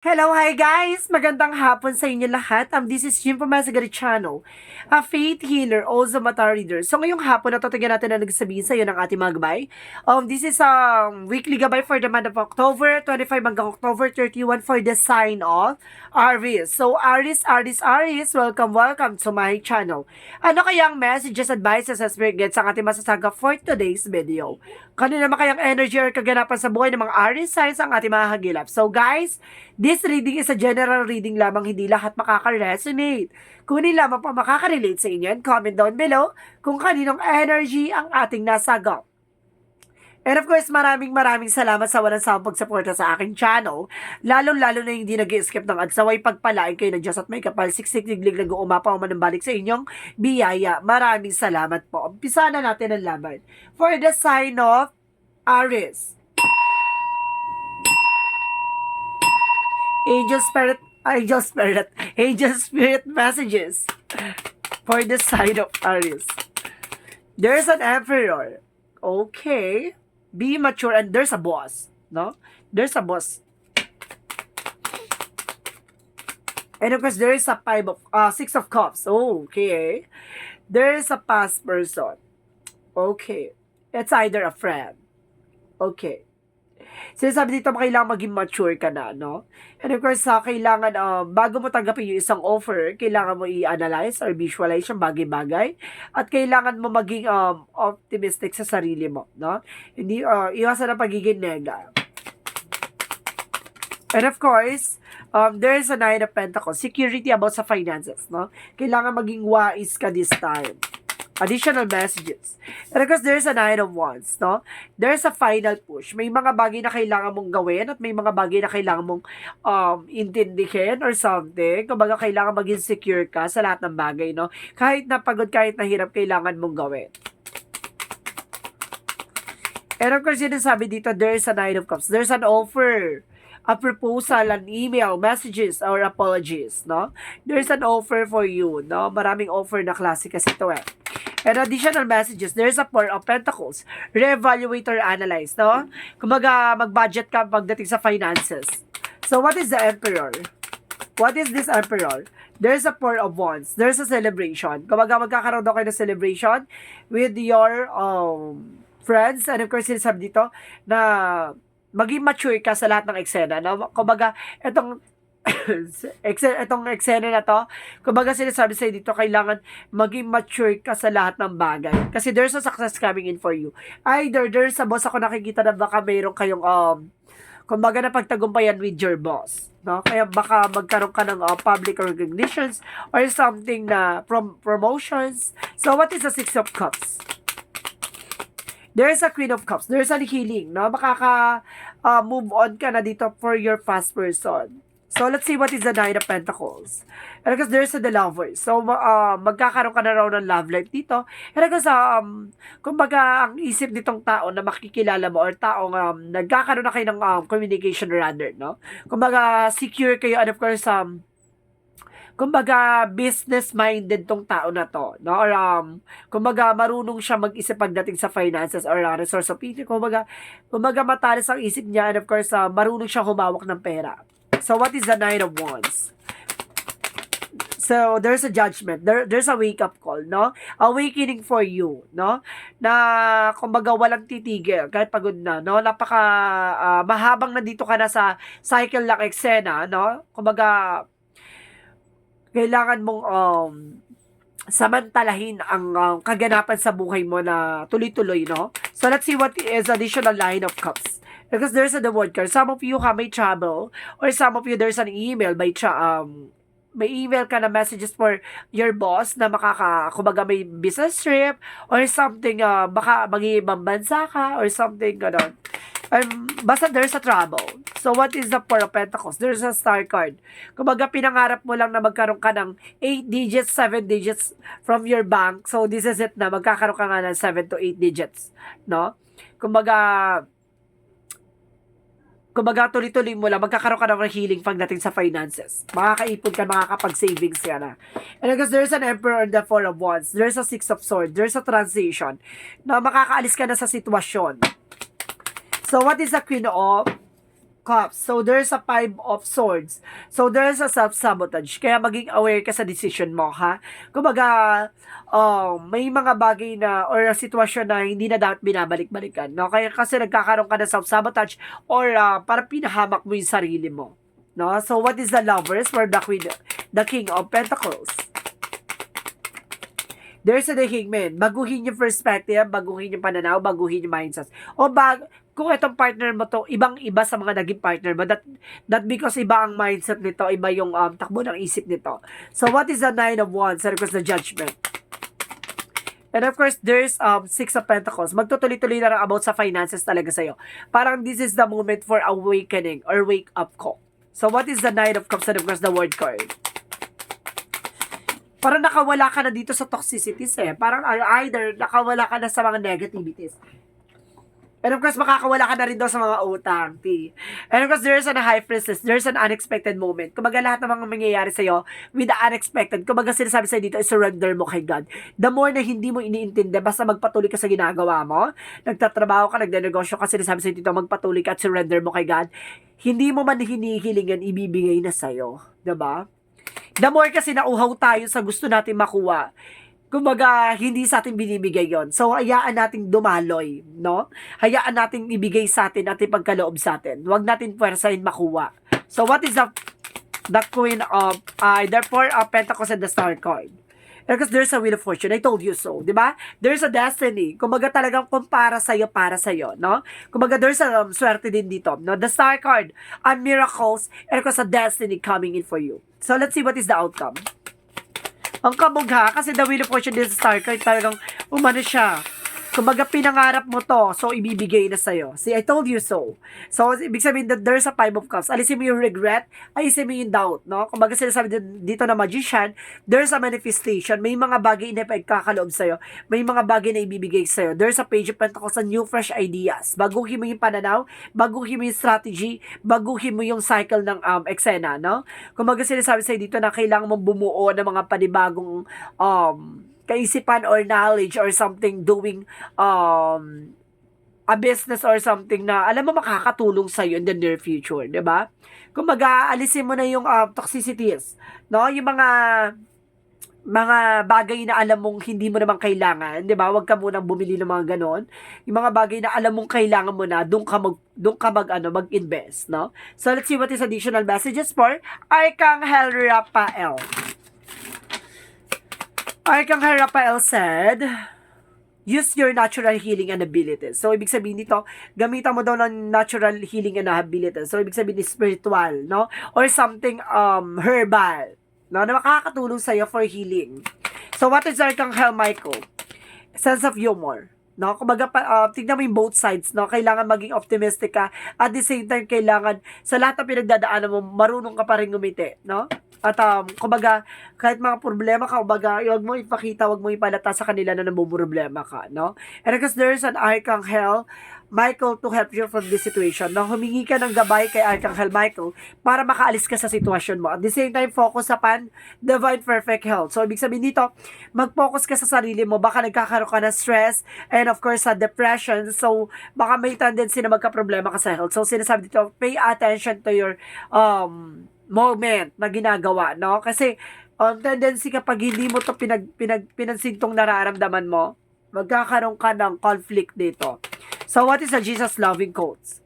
Hello, hi guys! Magandang hapon sa inyo lahat. This is Jim from Masagari Channel, a faith healer, also mata reader. So ngayong hapon, natutugyan natin na nagsabihin sa iyo ng ating mga gabay. This is weekly gabay for the month of October 25 hanggang October 31 for the sign of Aries. So Aries, welcome to my channel. Ano kayang messages, advices, and spirit guides ang ating masasaga for today's video? Kanina naman kayang energy or kaganapan sa buhay ng mga Aries signs ang ating mga hagilap. So guys, this reading is a general reading lamang, hindi lahat makaka-resonate. Kung hindi lamang pa makaka-relate sa inyo, and comment down below kung kaninong energy ang ating nasagap. And of course, maraming salamat sa walang sawang pagsuporta sa aking channel. Lalong-lalo na hindi nag-skip ng ads. Naway pagpalain kayo ng Diyos at may kapal. Siksik-liglig nag-uumapaw manambalik sa inyong biyaya. Maraming salamat po. Umpisa na natin ang laban. For the sign of Aries. Angel Spirit messages for the sign of Aries. There's an emperor. Okay. Be mature, and there's a boss. No? There's a boss. And of course, there is a six of cups. Okay. There is a past person. Okay. It's either a friend. Okay. Sinasabi dito, kailangan maging mature ka na, no? And of course, kailangan, bago mo tanggapin yung isang offer, kailangan mo i-analyze or visualize yung bagay-bagay. At kailangan mo maging optimistic sa sarili mo, no? Hindi, iwasan ang pagiging nega. And of course, there is a Nine of Pentacles. Security about sa finances, no? Kailangan maging wise ka this time. Additional messages. And of course, there's a Nine of Wands, no? There's a final push. May mga bagay na kailangan mong gawin at may mga bagay na kailangan mong intindihin or something. Kumbaga, kailangan maging secure ka sa lahat ng bagay, no? Kahit na pagod, kahit na hirap, kailangan mong gawin. And of course, sinasabi dito, there's a Nine of Cups. There's an offer, a proposal, an email, messages, or apologies, no? There's an offer for you, no? Maraming offer na klase kasi ito eh. And additional messages, there's a Four of Pentacles. Reevaluate or analyze, no? Kumbaga, mag-budget ka pagdating sa finances. So, what is the Emperor? What is this Emperor? There's a Four of Wands. There's a celebration. Kumbaga, magkakaroon daw kayo ng celebration with your friends. And of course, sinasabi dito na maging mature ka sa lahat ng eksena. No? Kumbaga, itong eksena na to, kumbaga sinasabi sa'yo dito, kailangan maging mature ka sa lahat ng bagay. Kasi there's a success coming in for you. Either there's a boss, ako nakikita na baka mayroon kayong, kumbaga na pagtagumpayan with your boss. No? Kaya baka magkaroon ka ng public recognitions or something na promotions. So, what is the Six of Cups? There's a Queen of Cups. There's a healing. No? Move on ka na dito for your past person. So, let's see what is the Nine of Pentacles. And because there's the Lovers. So, magkakaroon ka na raw ng love life dito. And because, kumbaga, ang isip nitong tao na makikilala mo or taong nagkakaroon na kayo ng communication rather, no? Kumbaga, secure kayo. And of course, kumbaga, business-minded tong tao na to, no? Or, kumbaga, marunong siya mag-isip pagdating sa finances or resource of income. Kumbaga, matalas ang isip niya. And of course, marunong siya humawak ng pera. So, what is the Nine of Wands? So, there's a judgment. There's a wake-up call, no? Awakening for you, no? Na, kumbaga, walang titigil. Kahit pagod na, no? Mahabang na dito ka na sa cycle ng eksena, no? Kumbaga, kailangan mong samantalahin ang kaganapan sa buhay mo na tuloy-tuloy, no? So, let's see what is additional Nine of Cups. Because there's the word card. Some of you may trouble, or some of you there's an email may email ka na messages for your boss na kumbaga may business trip or something, baka mag-iibang bansa ka or something ganon. Basta there's a trouble. So what is the Four of Pentacles? There's a star card. Kumbaga pinangarap mo lang na magkaroon ka ng 8 digits, 7 digits from your bank. So this is it na magkakaroon ka nga ng 7 to 8 digits, no? Kumbaga tuloy-tuloy mo lang, magkakaroon ka ng healing pagdating sa finances. Makakaipon ka, makakapag-savings ka na. And because there's an Emperor and the Four of Wands, there's a Six of Swords, there's a transition, na makakaalis ka na sa sitwasyon. So, what is the Queen of Cups. So, there's a Five of Swords. So, there's a self-sabotage. Kaya maging aware ka sa decision mo, ha? Kumbaga, may mga bagay na or sitwasyon na hindi na dapat binabalik-balikan, no? Kaya kasi nagkakaroon ka ng self-sabotage or para pinahamak mo yung sarili mo, no? So, what is the Lovers for the Queen, the King of Pentacles? There's a Hangman. Baguhin yung perspective, baguhin yung pananaw, baguhin yung mindset. O kung itong partner mo to, ibang-iba sa mga naging partner mo, that because iba ang mindset nito, iba yung takbo ng isip nito. So, what is the Nine of Wands? And of course, the Judgment. And of course, there's Six of Pentacles. Magtutuloy-tuloy na lang about sa finances talaga sa'yo. Parang this is the moment for awakening or wake-up call. So, what is the Nine of Cups? And of course, the World card. Parang nakawala ka na dito sa toxicities eh. Parang either nakawala ka na sa mga negativities. And of course, makakawala ka na rin daw sa mga utang, T. And of course, there's an High Priestess. There's an unexpected moment. Kumbaga lahat ng mga mangyayari sa'yo with the unexpected. Kumbaga sinasabi sa'yo dito, surrender mo kay God. The more na hindi mo iniintindi, basta magpatuloy ka sa ginagawa mo, nagtatrabaho ka, nagdenegosyo ka, sinasabi sa'yo dito, magpatuloy ka at surrender mo kay God, hindi mo man hinihiling yan, ibibigay na sa'yo. Diba? The more kasi nauhaw tayo sa gusto natin makuha, kumbaga, hindi sa atin binibigay yon. So, hayaan nating dumaloy, no? Hayaan nating ibigay sa atin at ipagkaloob sa atin. Huwag natin puwersahin makuha. So, what is the Queen of, the Four of Pentacles and the Star card? Because there's a Wheel of Fortune. I told you so, di ba? There's a destiny. Kumbaga talagang kung para sa'yo, no? Kumbaga there's a swerte din dito, no? The Star card, miracles, and of course a destiny coming in for you. So, let's see what is the outcome. Ang kabugha, kasi the Wheel of Fortune din sa Star card, talagang umano siya. Kumbaga, pinangarap mo to, so ibibigay na sa'yo. See, I told you so. So, ibig sabihin that there's a Five of Cups. Alisin mo yung regret, alisin mo yung doubt, no? Kumbaga, sinasabi dito na Magician, there's a manifestation. May mga bagay na ipagkakaloob sa'yo. May mga bagay na ibibigay sa'yo. There's a Page of Pentacles, a new fresh ideas. Baguhin mo yung pananaw, baguhin mo yung strategy, baguhin mo yung cycle ng eksena, no? Kumbaga, sinasabi sa'yo dito na kailangan mong bumuo ng mga panibagong kaisipan or knowledge or something doing a business or something na alam mo makakatulong sa in the near future, 'di ba? Kumbaga alisin mo na yung toxicities, no? Yung mga bagay na alam mong hindi mo naman kailangan, 'di ba? Huwag ka munang bumili ng mga ganon. Yung mga bagay na alam mong kailangan mo na, doon ka mag-invest, no? So let's see what is additional messages for Archangel Raphael. Archangel Raphael said, use your natural healing and abilities. So, ibig sabihin dito, gamitan mo daw ng natural healing and abilities. So, ibig sabihin spiritual, no? Or something herbal, no? Na makakatulong sa'yo for healing. So, what is Archangel Michael? Sense of humor. No, kumbaga tingnan mo yung both sides, no? Kailangan maging optimistic ka. At the same time, kailangan sa lahat ng pinagdadaanan mo, marunong ka pa rin ngumiti, no? At kumbaga, kahit mga problema ka, kumbaga, huwag mo ipakita, huwag mo ipalata sa kanila na namumroblema ka, no? And because there's an Archangel Michael to help you from this situation. No? Humingi ka ng gabay kay Archangel Michael para makaalis ka sa sitwasyon mo. At the same time, focus upon divine perfect health. So, ibig sabihin dito, mag-focus ka sa sarili mo. Baka nagkakaroon ka ng stress and of course, sa depression. So, baka may tendency na magka-problema ka sa health. So, sinasabi dito, pay attention to your moment na ginagawa, no? Kasi, tendency kapag hindi mo to pinansin tong nararamdaman mo, magkakaroon ka ng conflict dito. So, what is the Jesus loving quotes?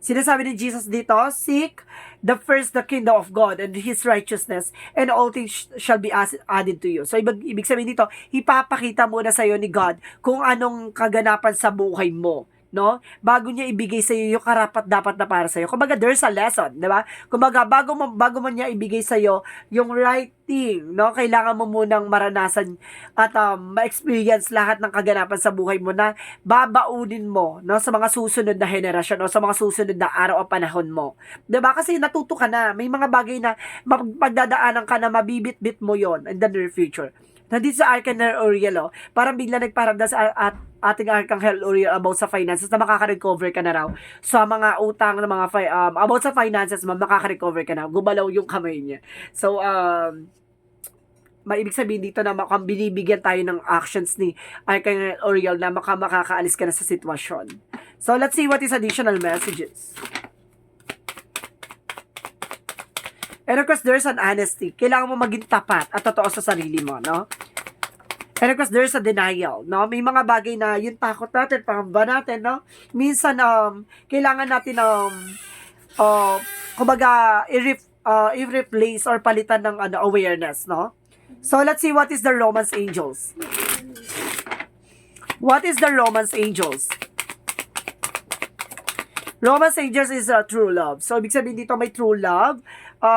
Sinasabi ni Jesus dito, seek the first the kingdom of God and His righteousness, and all things shall be added to you. So, ibig sabihin dito, ipapakita muna sa'yo ni God kung anong kaganapan sa buhay mo, no? Bago niya ibigay sa iyo yung karapat-dapat na para sa iyo. Kumbaga there's a lesson, 'di ba? Kumbaga bago mo niya ibigay sa iyo yung right thing, no? Kailangan mo munang maranasan at ma-experience lahat ng kaganapan sa buhay mo na babaunin mo, no, sa mga susunod na henerasyon o sa mga susunod na araw o panahon mo. 'Di ba? Kasi natuto ka na, may mga bagay na pagdadaanan ka na mabibit-bit mo 'yon in the near future. Nandito sa Archangel Uriel, parang bigla nagparamdam sa ating Archangel Uriel about sa finances na makaka-recover ka na raw. Sa mga utang na mga about sa finances, makaka-recover ka na. Gumalaw yung kamay niya. So, maibig sabihin dito na binibigyan tayo ng actions ni Archangel Uriel na makakaalis ka na sa sitwasyon. So, let's see what is additional messages. And of course, there's an honesty. Kailangan mo maging tapat at totoo sa sarili mo, no? And of course, there's a denial, no? May mga bagay na yung takot natin, pangamba natin, no? Minsan, kailangan natin, kumbaga, i-replace or palitan ng awareness, no? So, let's see what is the Romance Angels. What is the Romance Angels? Romance Angels is true love. So, ibig sabihin dito may true love.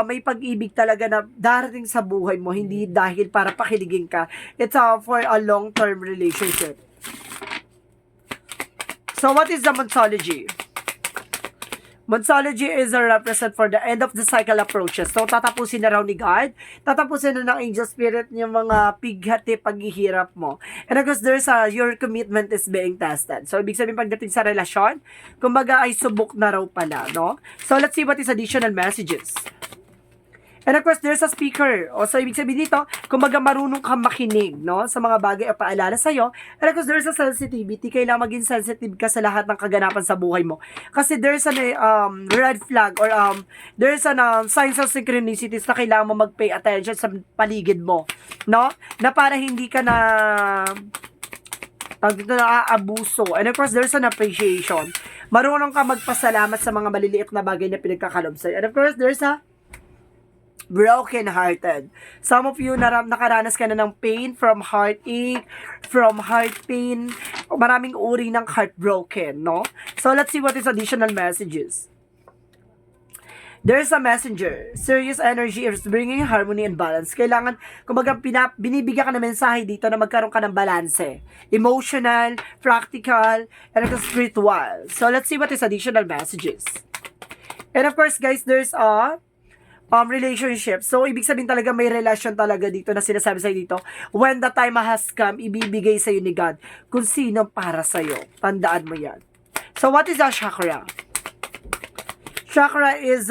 May pag-ibig talaga na darating sa buhay mo, hindi dahil para pakiligin ka. It's for a long-term relationship. So, what is the Monsology? Monsology is a represent for the end of the cycle approaches. So, tatapusin na raw ni God. Tatapusin na ng angel spirit yung mga pighati paghihirap mo. And of course, there's your commitment is being tested. So, ibig sabihin pagdating sa relasyon, kumbaga ay subok na raw pala, no? So, let's see what is additional messages. And of course, there's a speaker. O, so, ibig sabihin dito, kumbaga marunong kang makinig, no? Sa mga bagay o paalala sa'yo. And of course, there's a sensitivity. Kailangan maging sensitive ka sa lahat ng kaganapan sa buhay mo. Kasi there's an red flag or there's an signs of synchronicities na kailangan mo mag-pay attention sa paligid mo, no? Na para hindi ka na dito na-aabuso. And of course, there's an appreciation. Marunong ka magpasalamat sa mga maliliit na bagay na pinagkakalob sa'yo. And of course, there's a broken-hearted. Some of you nakaranas ka na ng pain from heartache, from heart pain, maraming uri ng heartbroken, no? So, let's see what is additional messages. There's a messenger. Serious energy is bringing harmony and balance. Kailangan, kumbaga, binibigyan ka ng mensahe dito na magkaroon ka ng balanse. Emotional, practical, and spiritual. So, let's see what is additional messages. And of course, guys, there's a relationship. So, ibig sabihin talaga may relasyon talaga dito na sinasabi sa'yo dito. When the time has come, ibibigay sa'yo ni God kung sino para sa'yo. Tandaan mo yan. So, what is a chakra? Chakra is,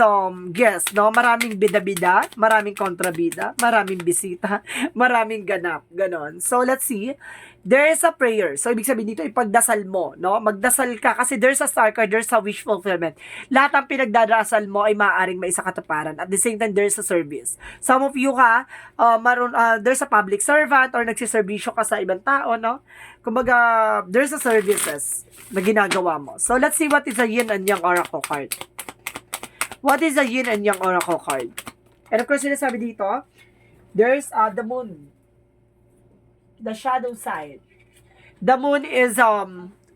guess, no? Maraming bida-bida, maraming kontrabida, maraming bisita, maraming ganap, ganon. So, let's see. There is a prayer. So, ibig sabihin dito, ipagdasal mo, no? Magdasal ka kasi there's a star card, there's a wish fulfillment. Lahat ng pinagdadasal mo ay maaaring may isa katuparan. At the same time, there's a service. Some of you there's a public servant or nagsiservisyo ka sa ibang tao, no? Kumbaga, there's a services na ginagawa mo. So, let's see what is a yin and yang oracle card. What is a yin and yang oracle card? And of course, sinasabi dito, there's the moon. The shadow side. The moon is,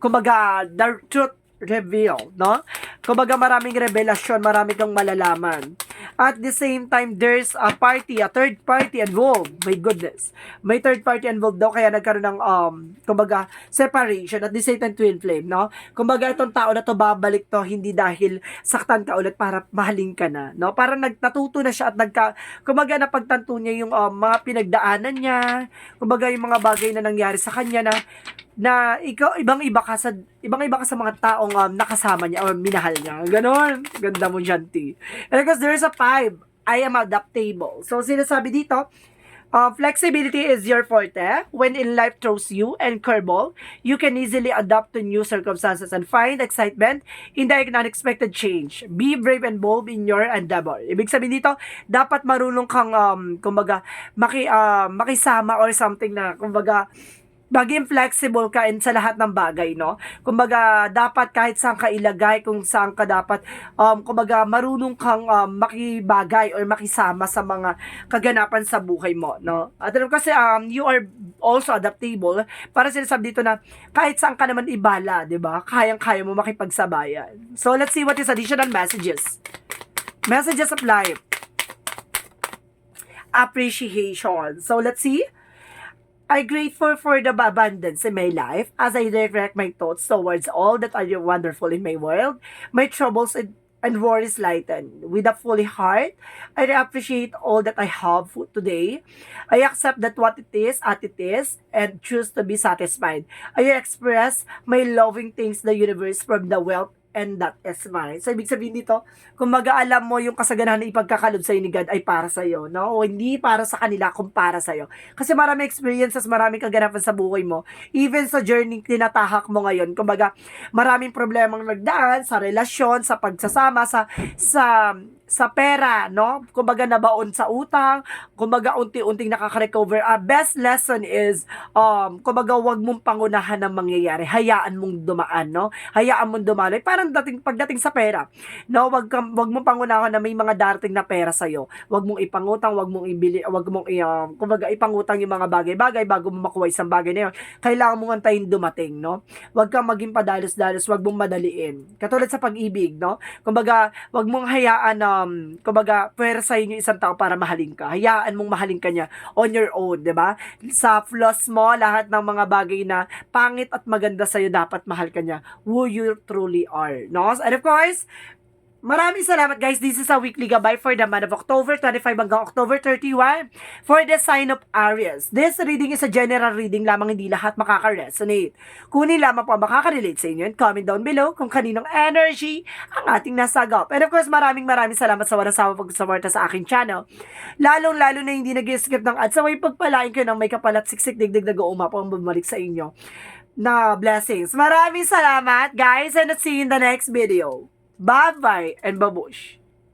kumbaga, the truth reveal, no? Kumbaga, maraming revelasyon, marami kang malalaman. At the same time, there's a third party involved. My goodness. May third party involved daw, kaya nagkaroon ng, kumbaga, separation. At the same time, twin flame, no? Kumbaga, itong tao na to, babalik to, hindi dahil saktan ka ulit para mahalin ka na, no? Parang natuto na siya at kumbaga, napagtanto niya yung mga pinagdaanan niya, kumbaga, yung mga bagay na nangyari sa kanya na ikaw ibang-iba ka sa mga taong nakasama niya o minahal niya. Ganon. Ganda mo dyan, T. And because there's a 5, I am adaptable. So, sinasabi dito, flexibility is your forte. When in life throws you and curveball, you can easily adapt to new circumstances and find excitement in the unexpected change. Be brave and bold in your endeavor. Ibig sabihin dito, dapat marunong kang, kumbaga, makisama or something na, kumbaga, maging flexible ka sa lahat ng bagay, no? Kumbaga, dapat kahit saan ka ilagay, kung saan ka dapat, kumbaga, marunong kang makibagay or makisama sa mga kaganapan sa buhay mo, no? At kasi, you are also adaptable. Para sinasabi dito na, kahit saan ka naman ibala, di ba? Kayang-kaya mo makipagsabayan. So, let's see what is additional messages. Messages of life. Appreciation. So, let's see. I'm grateful for the abundance in my life as I direct my thoughts towards all that are wonderful in my world. My troubles and worries lighten. With a full heart, I appreciate all that I have today. I accept that what it is, at it is, and choose to be satisfied. I express my loving things to the universe from the wealth and that is mine. So, ibig sabihin dito, kung mag-aalam mo yung kasaganahan na ipagkakalob sa'yo ni God ay para sa'yo, no? O hindi para sa kanila, kung para sa'yo. Kasi maraming experiences, maraming kaganapan sa buhay mo. Even sa journey tinatahak mo ngayon, kumbaga, maraming problemang nagdaan sa relasyon, sa pagsasama, sa sa pera, no? Kumbaga nabaon sa utang, kumbaga unti-unting nakaka-recover. Best lesson is, kumbaga wag mong pangunahan ng mangyayari. Hayaan mong dumaan, no? Hayaan mong dumaloy. Parang pagdating sa pera, no? Wag mong pangunahan na may mga darating na pera sa'yo. Wag mong ipangutang, wag mong ibili, wag mong kumbaga ipangutang yung mga bagay-bagay bago mo makuha isang bagay na yun. Kailangan mong antayin dumating, no? Wag kang maging padalos-dalos, wag mong madaliin. Katulad sa pag-ibig, no? Kumbaga, wag mong hayaan kumbaga, pwersahin yung isang tao para mahalin ka. Hayaan mong mahalin ka niya on your own, 'di ba? Sa flaws mo, lahat ng mga bagay na pangit at maganda sa iyo dapat mahal ka niya. Who you truly are, no? And of course, maraming salamat guys. This is a weekly gabay for the month of October 25 hanggang October 31 for the sign of Aries. This reading is a general reading lamang, hindi lahat makaka-resonate. Kunin lamang po ang makaka-relate sa inyo and comment down below kung kaninong energy ang ating nasagap. And of course, maraming salamat sa walang sawa pag-suporta sa aking channel. Lalong-lalo na hindi nag-skip ng ads. Saway pagpalain ko ng may kapalat siksik digdig nag-uuma po ang bumalik sa inyo na blessings. Maraming salamat guys and see you in the next video. Bye-bye and babush.